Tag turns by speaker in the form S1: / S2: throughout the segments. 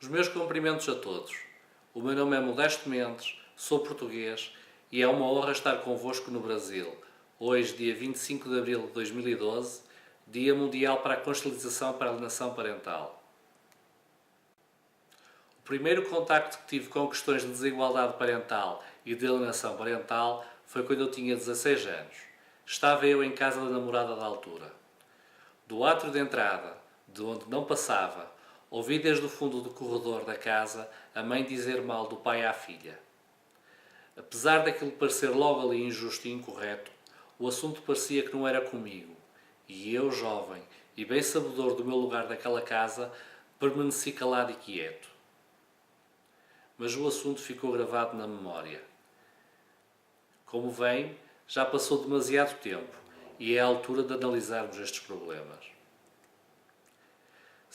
S1: Os meus cumprimentos a todos. O meu nome é Modesto Mendes, sou português e é uma honra estar convosco no Brasil. Hoje, dia 25 de abril de 2012, Dia Mundial para a Consciencialização para a Alienação Parental. O primeiro contacto que tive com questões de desigualdade parental e de alienação parental foi quando eu tinha 16 anos. Estava eu em casa da namorada da altura. Do átrio de entrada, de onde não passava, ouvi desde o fundo do corredor da casa a mãe dizer mal do pai à filha. Apesar daquilo parecer logo ali injusto e incorreto, o assunto parecia que não era comigo, e eu, jovem e bem sabedor do meu lugar naquela casa, permaneci calado e quieto. Mas o assunto ficou gravado na memória. Como vem, já passou demasiado tempo e é a altura de analisarmos estes problemas.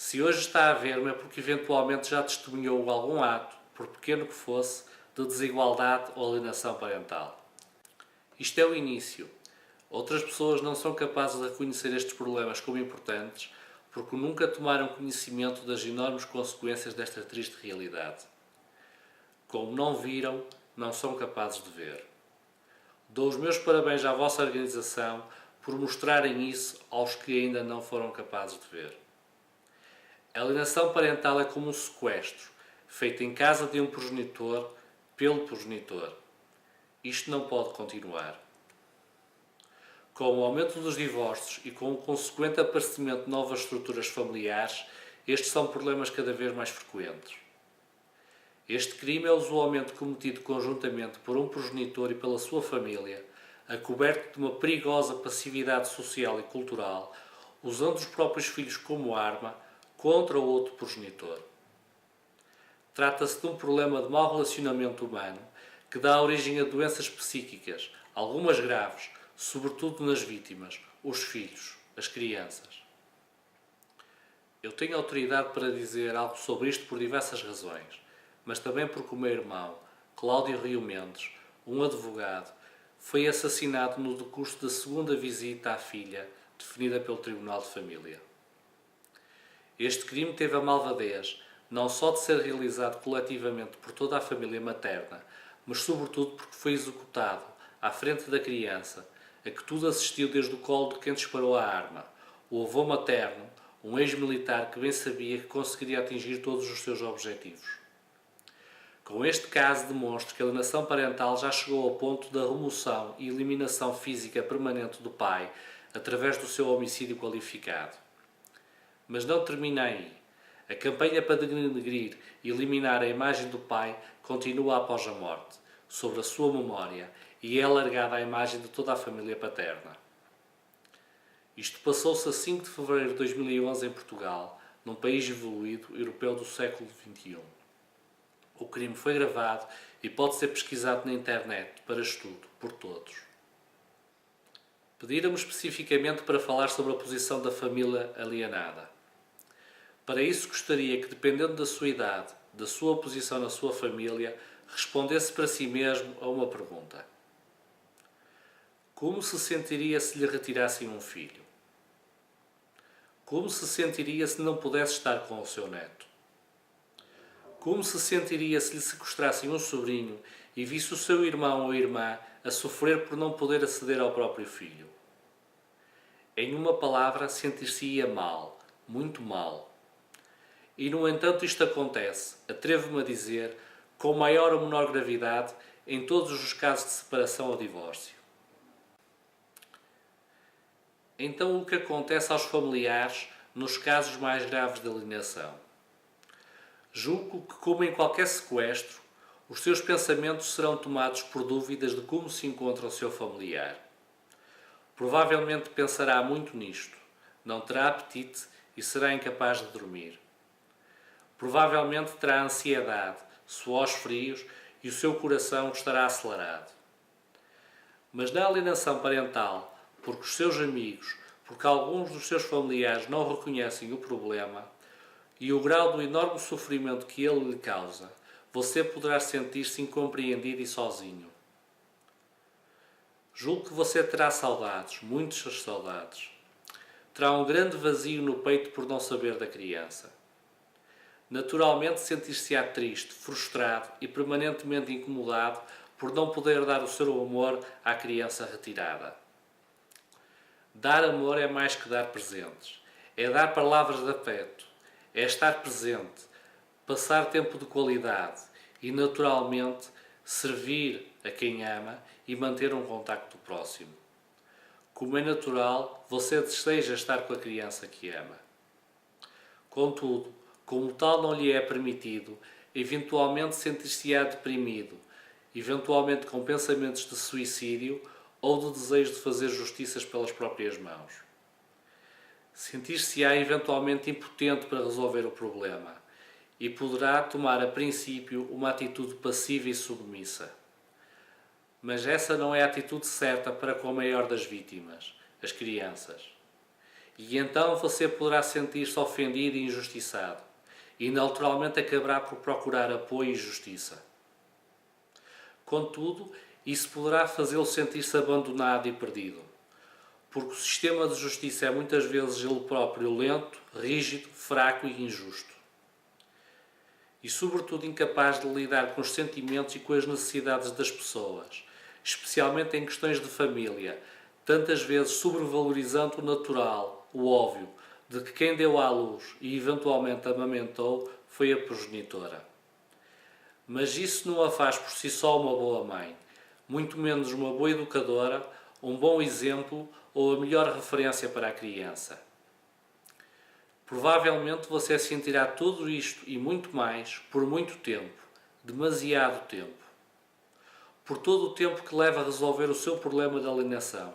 S1: Se hoje está a ver-me é porque eventualmente já testemunhou algum ato, por pequeno que fosse, de desigualdade ou alienação parental. Isto é o início. Outras pessoas não são capazes de reconhecer estes problemas como importantes porque nunca tomaram conhecimento das enormes consequências desta triste realidade. Como não viram, não são capazes de ver. Dou os meus parabéns à vossa organização por mostrarem isso aos que ainda não foram capazes de ver. A alienação parental é como um sequestro, feito em casa de um progenitor, pelo progenitor. Isto não pode continuar. Com o aumento dos divórcios e com o consequente aparecimento de novas estruturas familiares, estes são problemas cada vez mais frequentes. Este crime é usualmente cometido conjuntamente por um progenitor e pela sua família, acoberto de uma perigosa passividade social e cultural, usando os próprios filhos como arma contra o outro progenitor. Trata-se de um problema de mau relacionamento humano que dá origem a doenças psíquicas, algumas graves, sobretudo nas vítimas, os filhos, as crianças. Eu tenho autoridade para dizer algo sobre isto por diversas razões, mas também porque o meu irmão, Cláudio Rio Mendes, um advogado, foi assassinado no decurso da segunda visita à filha, definida pelo Tribunal de Família. Este crime teve a malvadez, não só de ser realizado coletivamente por toda a família materna, mas sobretudo porque foi executado à frente da criança, a que tudo assistiu desde o colo de quem disparou a arma, o avô materno, um ex-militar que bem sabia que conseguiria atingir todos os seus objetivos. Com este caso demonstra que a alienação parental já chegou ao ponto da remoção e eliminação física permanente do pai através do seu homicídio qualificado. Mas não termina aí. A campanha para denegrir e eliminar a imagem do pai continua após a morte, sobre a sua memória, e é alargada à imagem de toda a família paterna. Isto passou-se a 5 de fevereiro de 2011 em Portugal, num país evoluído europeu do século XXI. O crime foi gravado e pode ser pesquisado na internet para estudo por todos. Pediram-me especificamente para falar sobre a posição da família alienada. Para isso gostaria que, dependendo da sua idade, da sua posição na sua família, respondesse para si mesmo a uma pergunta. Como se sentiria se lhe retirassem um filho? Como se sentiria se não pudesse estar com o seu neto? Como se sentiria se lhe sequestrassem um sobrinho e visse o seu irmão ou irmã a sofrer por não poder aceder ao próprio filho? Em uma palavra, sentir-se-ia mal, muito mal. E, no entanto, isto acontece, atrevo-me a dizer, com maior ou menor gravidade, em todos os casos de separação ou divórcio. Então, o que acontece aos familiares nos casos mais graves de alienação? Julgo que, como em qualquer sequestro, os seus pensamentos serão tomados por dúvidas de como se encontra o seu familiar. Provavelmente pensará muito nisto, não terá apetite e será incapaz de dormir. Provavelmente terá ansiedade, suores frios e o seu coração estará acelerado. Mas na alienação parental, porque os seus amigos, porque alguns dos seus familiares não reconhecem o problema e o grau do enorme sofrimento que ele lhe causa, você poderá sentir-se incompreendido e sozinho. Julgo que você terá saudades, muitas saudades. Terá um grande vazio no peito por não saber da criança. Naturalmente sentir-se-á triste, frustrado e permanentemente incomodado por não poder dar o seu amor à criança retirada. Dar amor é mais que dar presentes. É dar palavras de afeto. É estar presente, passar tempo de qualidade e, naturalmente, servir a quem ama e manter um contacto próximo. Como é natural, você deseja estar com a criança que ama. Contudo, como tal não lhe é permitido, eventualmente sentir-se-á deprimido, eventualmente com pensamentos de suicídio ou de desejo de fazer justiças pelas próprias mãos. Sentir-se-á eventualmente impotente para resolver o problema e poderá tomar a princípio uma atitude passiva e submissa. Mas essa não é a atitude certa para com a maior das vítimas, as crianças. E então você poderá sentir-se ofendido e injustiçado, e naturalmente acabará por procurar apoio e justiça. Contudo, isso poderá fazê-lo sentir-se abandonado e perdido, porque o sistema de justiça é muitas vezes ele próprio lento, rígido, fraco e injusto. E sobretudo incapaz de lidar com os sentimentos e com as necessidades das pessoas, especialmente em questões de família, tantas vezes sobrevalorizando o natural, o óbvio, de que quem deu à luz e eventualmente amamentou foi a progenitora. Mas isso não a faz por si só uma boa mãe, muito menos uma boa educadora, um bom exemplo ou a melhor referência para a criança. Provavelmente você sentirá tudo isto e muito mais por muito tempo, demasiado tempo. Por todo o tempo que leva a resolver o seu problema de alienação.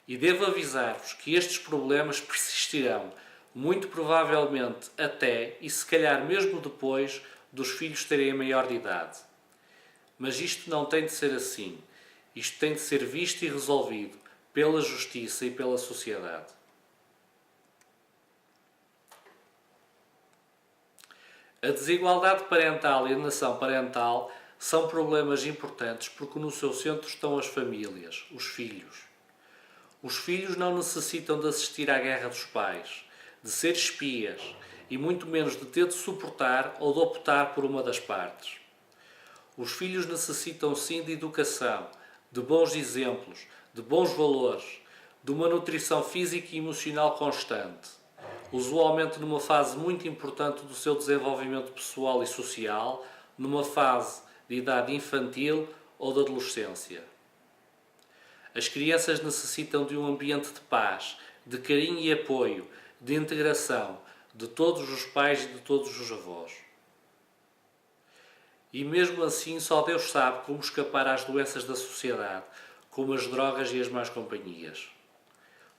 S1: E devo avisar-vos que estes problemas persistirão, muito provavelmente até e se calhar mesmo depois dos filhos terem a maior de idade. Mas isto não tem de ser assim. Isto tem de ser visto e resolvido pela justiça e pela sociedade. A desigualdade parental e a alienação parental são problemas importantes porque no seu centro estão as famílias, os filhos. Os filhos não necessitam de assistir à guerra dos pais, de ser espias e muito menos de ter de suportar ou de optar por uma das partes. Os filhos necessitam sim de educação, de bons exemplos, de bons valores, de uma nutrição física e emocional constante, usualmente numa fase muito importante do seu desenvolvimento pessoal e social, numa fase de idade infantil ou de adolescência. As crianças necessitam de um ambiente de paz, de carinho e apoio, de integração de todos os pais e de todos os avós. E mesmo assim só Deus sabe como escapar às doenças da sociedade, como as drogas e as más companhias.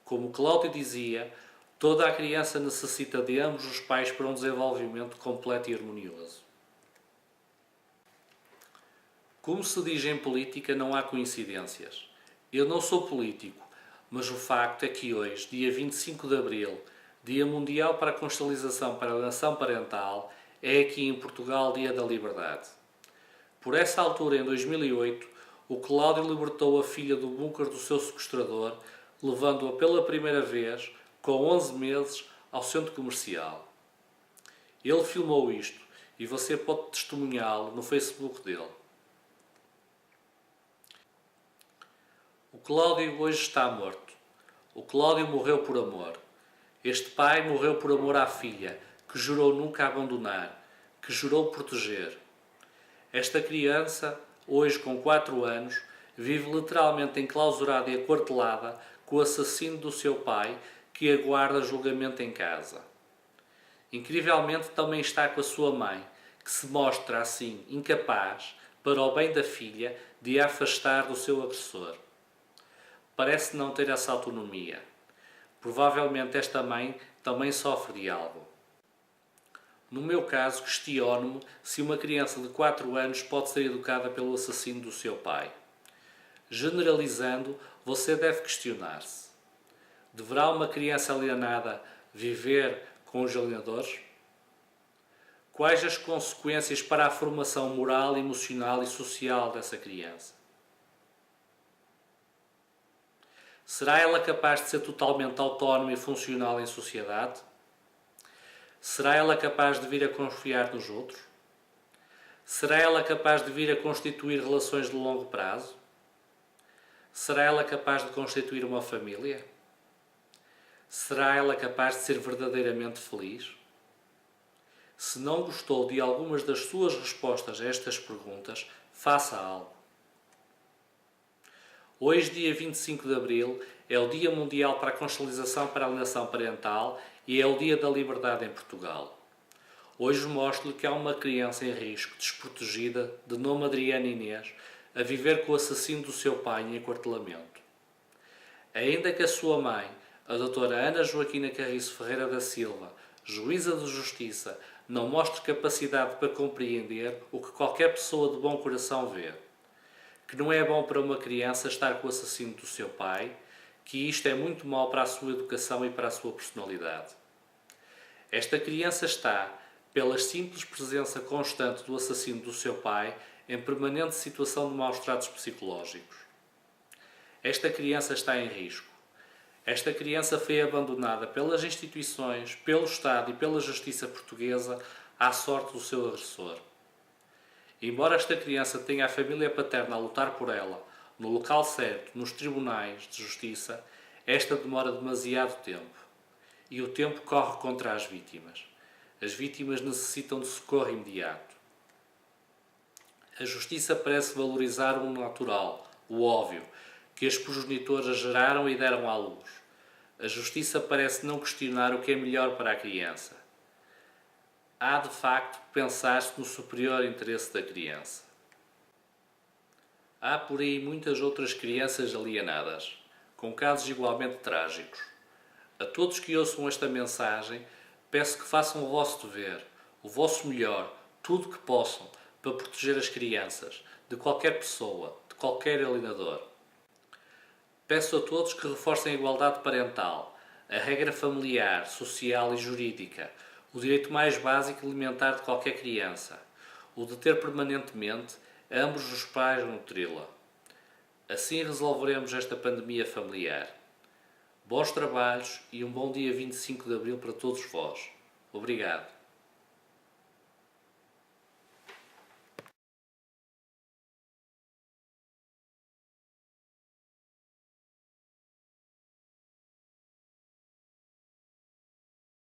S1: Como Cláudio dizia, toda a criança necessita de ambos os pais para um desenvolvimento completo e harmonioso. Como se diz em política, não há coincidências. Eu não sou político, mas o facto é que hoje, dia 25 de Abril, Dia Mundial para a Constelização para a Alienação Parental, é aqui em Portugal Dia da Liberdade. Por essa altura, em 2008, o Cláudio libertou a filha do bunker do seu sequestrador, levando-a pela primeira vez, com 11 meses, ao centro comercial. Ele filmou isto e você pode testemunhá-lo no Facebook dele. O Cláudio hoje está morto. O Cláudio morreu por amor. Este pai morreu por amor à filha, que jurou nunca abandonar, que jurou proteger. Esta criança, hoje com 4 anos, vive literalmente enclausurada e aquartelada com o assassino do seu pai, que aguarda julgamento em casa. Incrivelmente também está com a sua mãe, que se mostra assim incapaz, para o bem da filha, de a afastar do seu agressor. Parece não ter essa autonomia. Provavelmente esta mãe também sofre de algo. No meu caso, questiono-me se uma criança de 4 anos pode ser educada pelo assassino do seu pai. Generalizando, você deve questionar-se. Deverá uma criança alienada viver com os alienadores? Quais as consequências para a formação moral, emocional e social dessa criança? Será ela capaz de ser totalmente autónoma e funcional em sociedade? Será ela capaz de vir a confiar nos outros? Será ela capaz de vir a constituir relações de longo prazo? Será ela capaz de constituir uma família? Será ela capaz de ser verdadeiramente feliz? Se não gostou de algumas das suas respostas a estas perguntas, faça algo. Hoje, dia 25 de Abril, é o Dia Mundial para a Consciencialização para a Alienação Parental e é o Dia da Liberdade em Portugal. Hoje mostro-lhe que há uma criança em risco, desprotegida, de nome Adriana Inês, a viver com o assassino do seu pai em aquartelamento. Ainda que a sua mãe, a doutora Ana Joaquina Carriço Ferreira da Silva, juíza de justiça, não mostre capacidade para compreender o que qualquer pessoa de bom coração vê. Que não é bom para uma criança estar com o assassino do seu pai, que isto é muito mau para a sua educação e para a sua personalidade. Esta criança está, pela simples presença constante do assassino do seu pai, em permanente situação de maus tratos psicológicos. Esta criança está em risco. Esta criança foi abandonada pelas instituições, pelo Estado e pela Justiça portuguesa à sorte do seu agressor. Embora esta criança tenha a família paterna a lutar por ela, no local certo, nos tribunais de justiça, esta demora demasiado tempo. E o tempo corre contra as vítimas. As vítimas necessitam de socorro imediato. A justiça parece valorizar o natural, o óbvio, que as progenitoras geraram e deram à luz. A justiça parece não questionar o que é melhor para a criança. Há, de facto, pensar-se no superior interesse da criança. Há por aí muitas outras crianças alienadas, com casos igualmente trágicos. A todos que ouçam esta mensagem, peço que façam o vosso dever, o vosso melhor, tudo que possam, para proteger as crianças, de qualquer pessoa, de qualquer alienador. Peço a todos que reforcem a igualdade parental, a regra familiar, social e jurídica, o direito mais básico e elementar de qualquer criança, o de ter permanentemente ambos os pais nutri-la. Assim resolveremos esta pandemia familiar. Bons trabalhos e um bom dia 25 de Abril para todos vós. Obrigado.